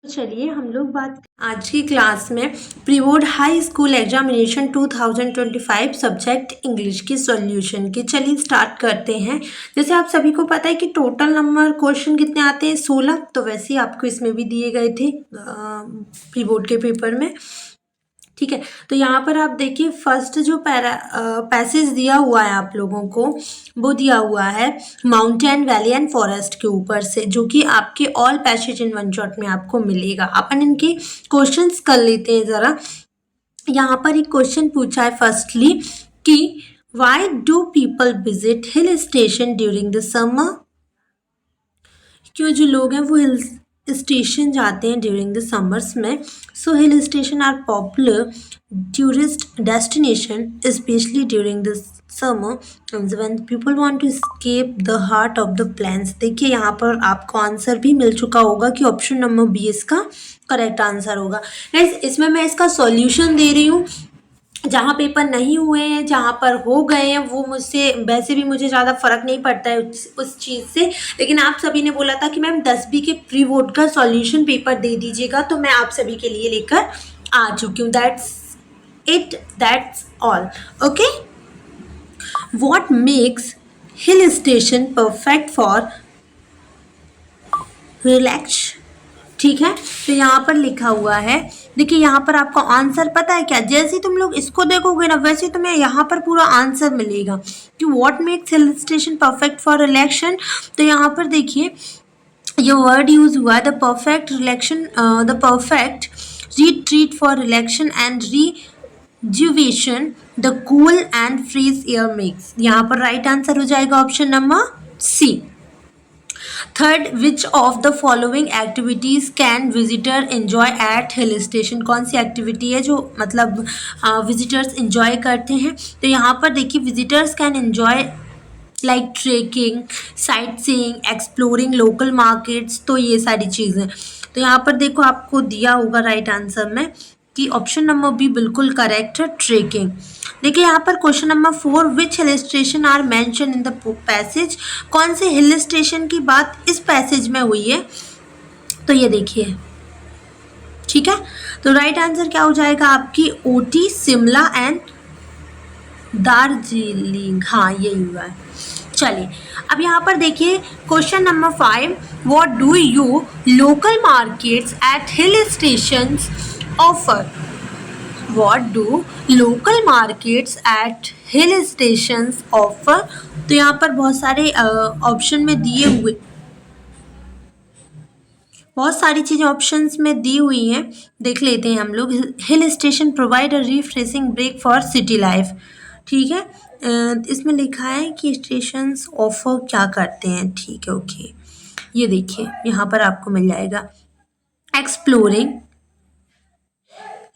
तो चलिए हम लोग बात आज की क्लास में pre board high school examination 2025 subject English की सॉल्यूशन की। चलिए स्टार्ट करते हैं। जैसे आप सभी को पता है कि टोटल नंबर क्वेश्चन कितने आते हैं 16, तो वैसे ही आपको इसमें भी दिए गए थे प्री बोर्ड के पेपर में। ठीक है, तो यहाँ पर आप देखिए फर्स्ट जो पैसेज दिया हुआ है आप लोगों को, वो दिया हुआ है माउंटेन वैली एंड फॉरेस्ट के ऊपर से, जो कि आपके all passage in one shot में आपको मिलेगा। अपन इनके क्वेश्चंस कर लेते हैं ज़रा। यहाँ पर एक क्वेश्चन पूछा है फर्स्टली कि why do people visit hill station during the summer. क्यों जो लोग हैं वो हिल स्टेशन जाते हैं ड्यूरिंग द समर्स में। So hill station are popular tourist destination specially during the summer when people want to escape the heart of the plains. देखिए यहाँ पर आपको आंसर भी मिल चुका होगा कि ऑप्शन नंबर बी इसका करेक्ट आंसर होगा। इसमें मैं इसका सॉल्यूशन दे रही हूँ। जहाँ पेपर नहीं हुए हैं, जहाँ पर हो गए हैं, वो मुझसे वैसे भी मुझे ज़्यादा फ़र्क नहीं पड़ता है उस चीज़ से। लेकिन आप सभी ने बोला था कि मैम 10वीं के प्री बोर्ड का सॉल्यूशन पेपर दे दीजिएगा, तो मैं आप सभी के लिए लेकर आ चुकी हूँ। That's it, that's all. Okay, what makes hill station perfect for relax. ठीक है, तो यहाँ पर लिखा हुआ है, देखिए यहाँ पर आपको आंसर पता है क्या। जैसे ही तुम लोग इसको देखोगे ना, वैसे ही तुम्हें यहाँ पर पूरा आंसर मिलेगा कि what makes hill station perfect for relaxation. तो यहाँ पर देखिए ये वर्ड यूज हुआ है, the perfect relaxation, the perfect retreat for relaxation and rejuvenation the cool and fresh air makes. यहाँ पर राइट आंसर हो जाएगा option number C. Third, which of the following activities can visitor enjoy at hill station. कौन सी activity है जो मतलब visitors enjoy करते हैं। तो यहाँ पर देखिए visitors can enjoy like trekking, sight seeing, exploring local markets, तो ये सारी चीज़ें। तो यहाँ पर देखो आपको दिया होगा राइट आंसर में कि ऑप्शन नंबर बी बिल्कुल करेक्ट है, ट्रेकिंग। देखिए यहाँ पर question number 4, which hill station are mention in the passage. कौन से हिल स्टेशन की बात इस पैसेज में हुई है, तो ये देखिए। ठीक है, तो राइट आंसर क्या हो जाएगा आपकी ऊटी, शिमला एंड दार्जिलिंग। हाँ यही हुआ है। चलिए अब यहाँ पर देखिए question number 5, what do you local markets at hill stations offer. What do local markets at hill stations offer। तो यहाँ पर बहुत सारे ऑप्शन में दिए हुए, बहुत सारी चीज़ें ऑप्शंस में दी हुई हैं, देख लेते हैं हम लोग। Hill station provide a refreshing break for city life. ठीक है, इसमें लिखा है कि स्टेशंस ऑफर क्या करते हैं। ठीक है, ओके, ये देखिए यहाँ पर आपको मिल जाएगा एक्सप्लोरिंग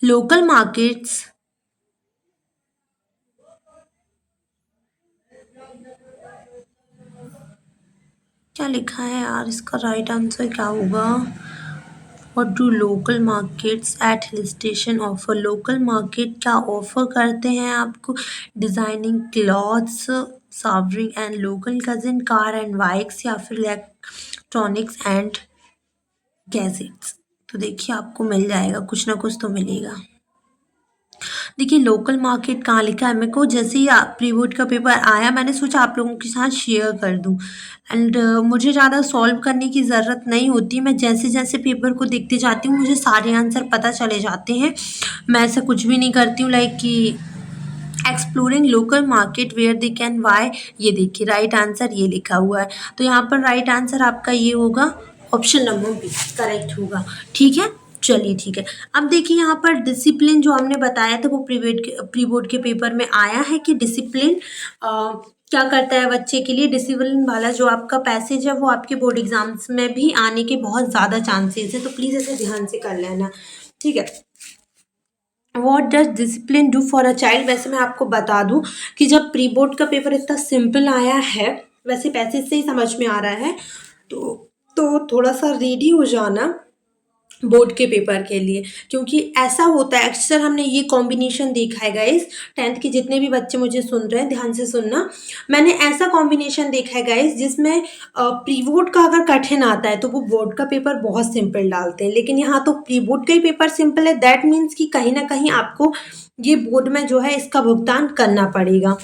लोकल मार्केट्स, क्या लिखा है यार, इसका राइट आंसर क्या होगा। और do local markets at hill station offer. Local market क्या ऑफर करते हैं आपको, designing clothes, savouring and local cuisine, car and bikes, या फिर इलेक्ट्रॉनिक्स एंड गैजेट्स। तो देखिए आपको मिल जाएगा, कुछ ना कुछ तो मिलेगा। देखिए लोकल मार्केट कहाँ लिखा है, मेरे को जैसे ही प्री बोर्ड का पेपर आया मैंने सोचा आप लोगों के साथ शेयर कर दूं। एंड मुझे ज़्यादा सॉल्व करने की ज़रूरत नहीं होती, मैं जैसे जैसे पेपर को देखते जाती हूँ मुझे सारे आंसर पता चले जाते हैं। मैं ऐसा कुछ भी नहीं करती हूँ लाइक कि exploring local market where they can why. ये देखिए राइट आंसर ये लिखा हुआ है, तो यहाँ पर राइट आंसर आपका ये होगा, ऑप्शन नंबर बी करेक्ट होगा। ठीक है, चलिए ठीक है। अब देखिए यहाँ पर डिसिप्लिन जो हमने बताया था वो प्री बोर्ड के पेपर में आया है कि डिसिप्लिन क्या करता है बच्चे के लिए। डिसिप्लिन वाला जो आपका पैसेज है वो आपके बोर्ड एग्जाम्स में भी आने के बहुत ज़्यादा चांसेस है, तो प्लीज़ इसे ध्यान से कर लेना। ठीक है, what does discipline do for a child. वैसे मैं आपको बता दूं कि जब प्री बोर्ड का पेपर इतना सिंपल आया है, वैसे पैसेज से ही समझ में आ रहा है, तो थोड़ा सा रेडी हो जाना बोर्ड के पेपर के लिए, क्योंकि ऐसा होता है अक्सर हमने ये कॉम्बिनेशन देखा है गाइस। 10th के जितने भी बच्चे मुझे सुन रहे हैं ध्यान से सुनना, मैंने ऐसा कॉम्बिनेशन देखा है गाइस जिसमें प्री बोर्ड का अगर कठिन आता है तो वो बोर्ड का पेपर बहुत सिंपल डालते हैं, लेकिन यहाँ तो प्री बोर्ड का ही पेपर सिंपल है। दैट मीन्स कि कहीं ना कहीं आपको ये बोर्ड में जो है इसका भुगतान करना पड़ेगा।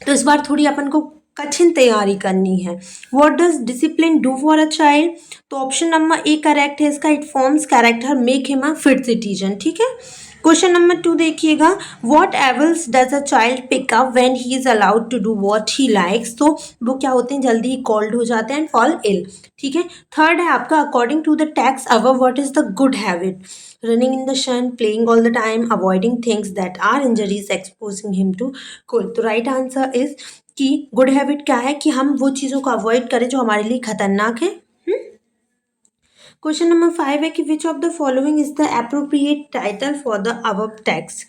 तो इस बार थोड़ी अपन को कठिन तैयारी करनी है। What does discipline do for a child? तो ऑप्शन नंबर ए करेक्ट है इसका, it forms character, make him a fit citizen. ठीक है। क्वेश्चन नंबर 2 देखिएगा, what evils does a child pick up when he is allowed to do what he likes? तो वो क्या होते हैं, जल्दी ही कॉल्ड हो जाते हैं एंड फॉल इल। ठीक है। थर्ड है आपका, according to the text above what is the good habit? Running in the sun, playing all the time, avoiding things that are injuries, exposing him to cold. तो right answer is कि good habit क्या है कि हम वो चीज़ों को avoid करें जो हमारे लिए खतरनाक है। क्वेश्चन नंबर 5 है कि विच of the following is the appropriate title for the above text?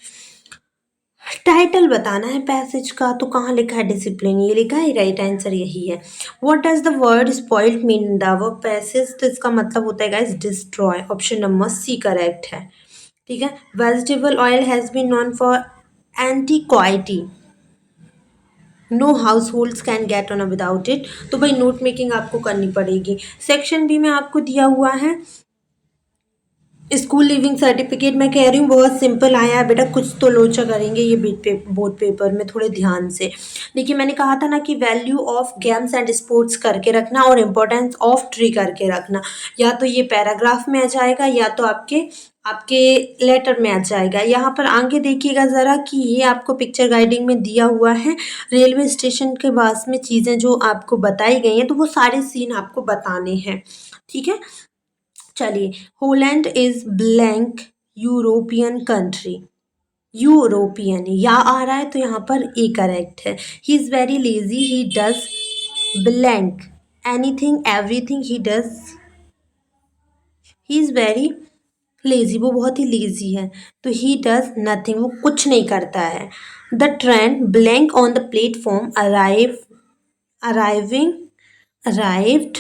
Title बताना है पैसेज का, तो कहाँ लिखा है डिसिप्लिन, ये लिखा है, राइट आंसर यही है। What does the word spoiled mean in the above passage? तो इसका मतलब होता है guys destroy. Option number C correct है। ठीक है। Vegetable oil has been known for antiquity, no households can get on without it. तो भाई नोट मेकिंग आपको करनी पड़ेगी। सेक्शन बी में आपको दिया हुआ है स्कूल लिविंग सर्टिफिकेट। मैं कह रही हूँ बहुत सिंपल आया है बेटा, कुछ तो लोचा करेंगे ये बोर्ड पेपर में, थोड़े ध्यान से देखिए। मैंने कहा था ना कि value of games and sports करके रखना और इम्पोर्टेंस ऑफ ट्री करके रखना। या तो ये पैराग्राफ में आ जाएगा या तो आपके आपके लेटर में आ जाएगा। यहाँ पर आगे देखिएगा ज़रा कि ये आपको पिक्चर गाइडिंग में दिया हुआ है। रेलवे स्टेशन के पास में चीज़ें जो आपको बताई गई हैं तो वो सारे सीन आपको बताने हैं। ठीक है। चलिए, Holland is blank European country. European या आ रहा है तो यहाँ पर ए करेक्ट है। He is very lazy, he does blank anything everything, he does, he is very lazy, वो बहुत ही लेजी है। तो ही डज नथिंग, वो कुछ नहीं करता है। The train blank on the platform arriving arrived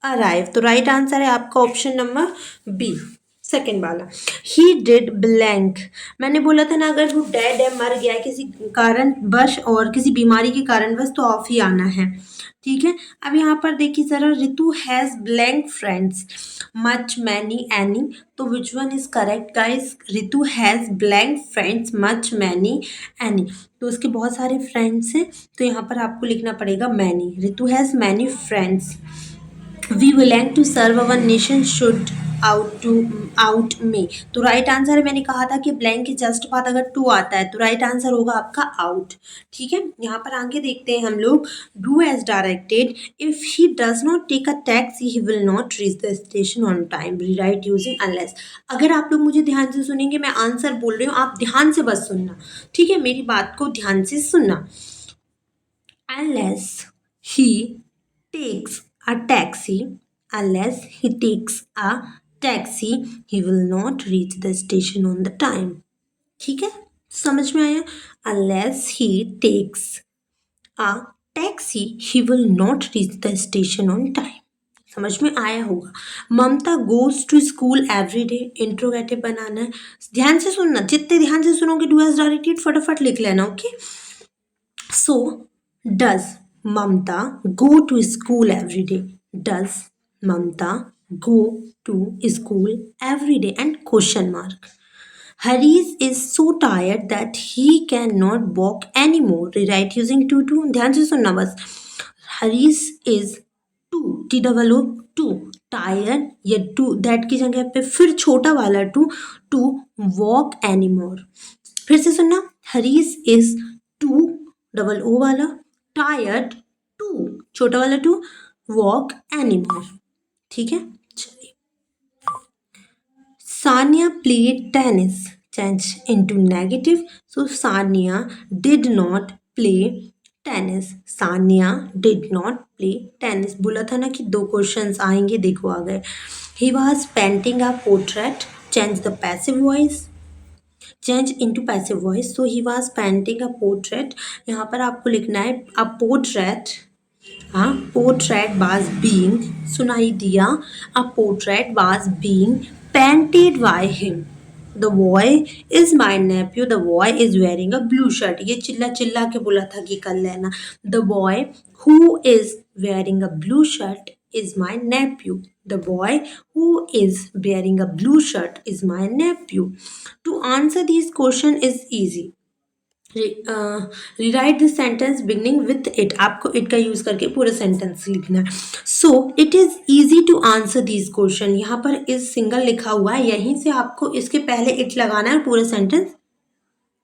arrive. तो राइट आंसर है आपका ऑप्शन नंबर बी, सेकेंड वाला। ही डिड ब्लैंक, मैंने बोला था ना अगर वो डेड है, मर गया है किसी कारणवश और किसी बीमारी के कारणवश तो ऑफ ही आना है। ठीक है। अब यहाँ पर देखिए जरा, Ritu has blank friends, much, many, any. तो which one is correct guys? Ritu has blank friends, much, many, any. तो उसके बहुत सारे फ्रेंड्स हैं, तो यहाँ पर आपको लिखना पड़ेगा many. Ritu has many friends. We willing to serve our nation should out में। तो राइट आंसर है, मैंने कहा था कि ब्लैंक के जस्ट बाद अगर टू आता है तो राइट आंसर होगा आपका आउट। ठीक है। यहाँ पर आगे देखते हैं हम लोग, do as directed, if he does not take a taxi he will not reach the station on time, rewrite using unless. अगर आप लोग मुझे ध्यान से सुनेंगे, मैं आंसर बोल रही हूँ, आप ध्यान से बस सुनना। ठीक है, मेरी बात को ध्यान से सुनना। unless he takes a taxi unless he takes a taxi he will not reach the station on the time। ठीक है, समझ में आया? unless he takes a taxi he will not reach the station on time। समझ में आया होगा। Mamata goes to school every day, interrogative बनाना है। ध्यान से सुनना, जितने ध्यान से सुनोगे डू एज डायरेक्टेड फटाफट लिख लेना। Okay. So, does Mamta go to school every day? Does Mamta go to school every day? And question mark. Harish is so tired that he cannot walk anymore. Rewrite using to। ध्यान से सुनना बस। Harish is too tired, या to that की जगह पे फिर छोटा वाला टू वॉक एनीमोर। फिर से सुनना, Harish is too double O वाला, टायर्ड टू छोटा वाला टू, वॉक एनीमोर। ठीक है। चलिए, Sania played tennis, change into negative. So Sania did not play tennis, Sania did not play tennis. बोला था ना कि दो क्वेश्चंस आएंगे, देखो आ गए। He was painting a portrait, change the passive voice, change into passive voice. So he was painting a portrait, यहाँ पर आपको लिखना है अ पोर्ट्रेट हाँ, portrait was being सुनाई दिया. A portrait was being painted by him. The boy is my nephew. The boy is wearing a blue shirt. ये चिल्ला चिल्ला के बोला था कि कर लेना. The boy who is wearing a blue shirt is my nephew. The boy who is wearing a blue shirt is my nephew. To answer these question is easy. Rewrite this sentence beginning with it. आपको it का use करके पूरा sentence लिखना है. So it is easy to answer this question. यहाँ पर is single लिखा हुआ है, यहीं से आपको इसके पहले इट लगाना है और पूरा सेंटेंस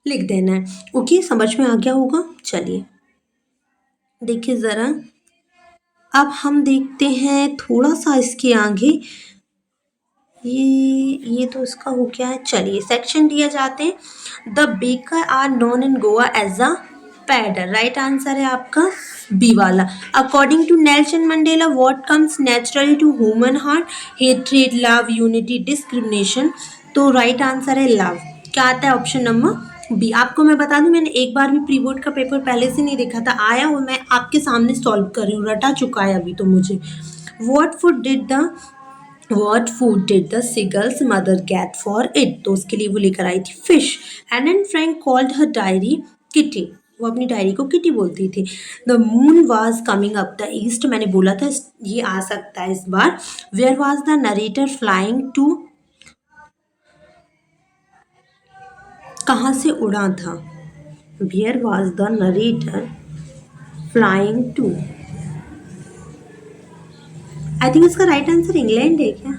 लिख देना है. ओके, समझ में आ गया होगा. चलिए देखिए ज़रा, अब हम देखते हैं थोड़ा सा इसके आगे. ये तो इसका हो गया है. चलिए सेक्शन दिया जाते हैं. The baker are known in Goa as a पैडर. राइट आंसर है आपका बी वाला. According to Nelson Mandela what comes naturally to human heart? Hatred, love, unity, discrimination. तो राइट आंसर है लव. क्या आता है? Option number B. आपको मैं बता दूं, मैंने एक बार भी प्री बोर्ड का पेपर पहले से नहीं देखा था, आया और मैं आपके सामने सॉल्व कर रही हूँ, रटा चुका है अभी तो मुझे. What food did the seagull's mother get for it? तो उसके लिए वो लेकर आई थी fish. And and Frank called her diary Kitty. वो अपनी डायरी को किटी बोलती थी. The moon was coming up the east. मैंने बोला था ये आ सकता है इस बार. Where was the narrator flying to. कहाँ से उड़ा था? Where was the narrator flying to. I think इसका राइट आंसर इंग्लैंड है क्या?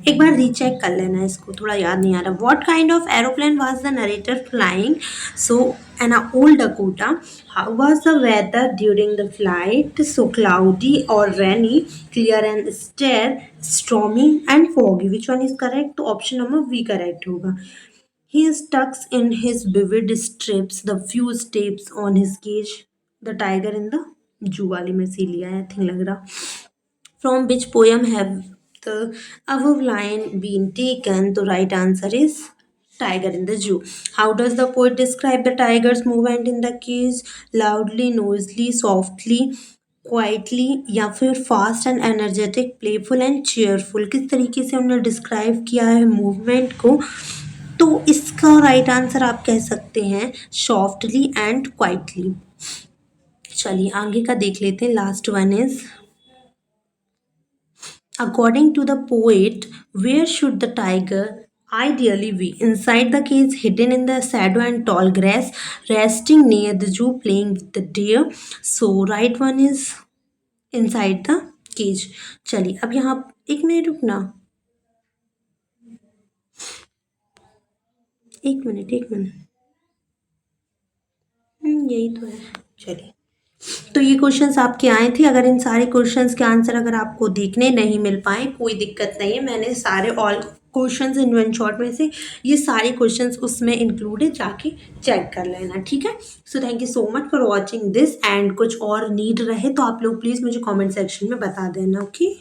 एक बार रीचेक कर लेना है, इसको थोड़ा याद नहीं आ रहा. What kind of aeroplane was the narrator flying? So an old Dakota. How was the weather during the flight? So cloudy और rainy, clear and starry, stormy and foggy. Which one is correct? तो option number B correct होगा. He stuck in his vivid strips the few steps on his cage. The tiger in the zoo वाली में से लिया है, I think लग रहा. From which poem have the above line been taken? The right answer is tiger in the zoo. How does the poet describe the tiger's movement in the cage? Loudly, noisily, softly, quietly, या फिर fast and energetic, playful and cheerful. किस तरीके से उन्होंने describe किया है movement को? तो इसका राइट आंसर आप कह सकते हैं सॉफ्टली एंड क्वाइटली. चलिए आगे का देख लेते हैं. Last one is according to the poet where should the tiger ideally be? Inside the cage, hidden in the shadow and tall grass, resting near the zoo, playing with the deer. So right one is inside the cage. चलिए अब यहाँ एक minute रुकना, एक minute यही तो है. चलिए तो ये क्वेश्चंस आपके आए थे. अगर इन सारे क्वेश्चंस के आंसर अगर आपको देखने नहीं मिल पाए, कोई दिक्कत नहीं है. मैंने सारे all questions in one shot में से ये सारे क्वेश्चंस उसमें इंक्लूड है, जाके चेक कर लेना. ठीक है. So thank you so much for watching this. And कुछ और नीड रहे तो आप लोग प्लीज़ मुझे कॉमेंट सेक्शन में बता देना. ओके.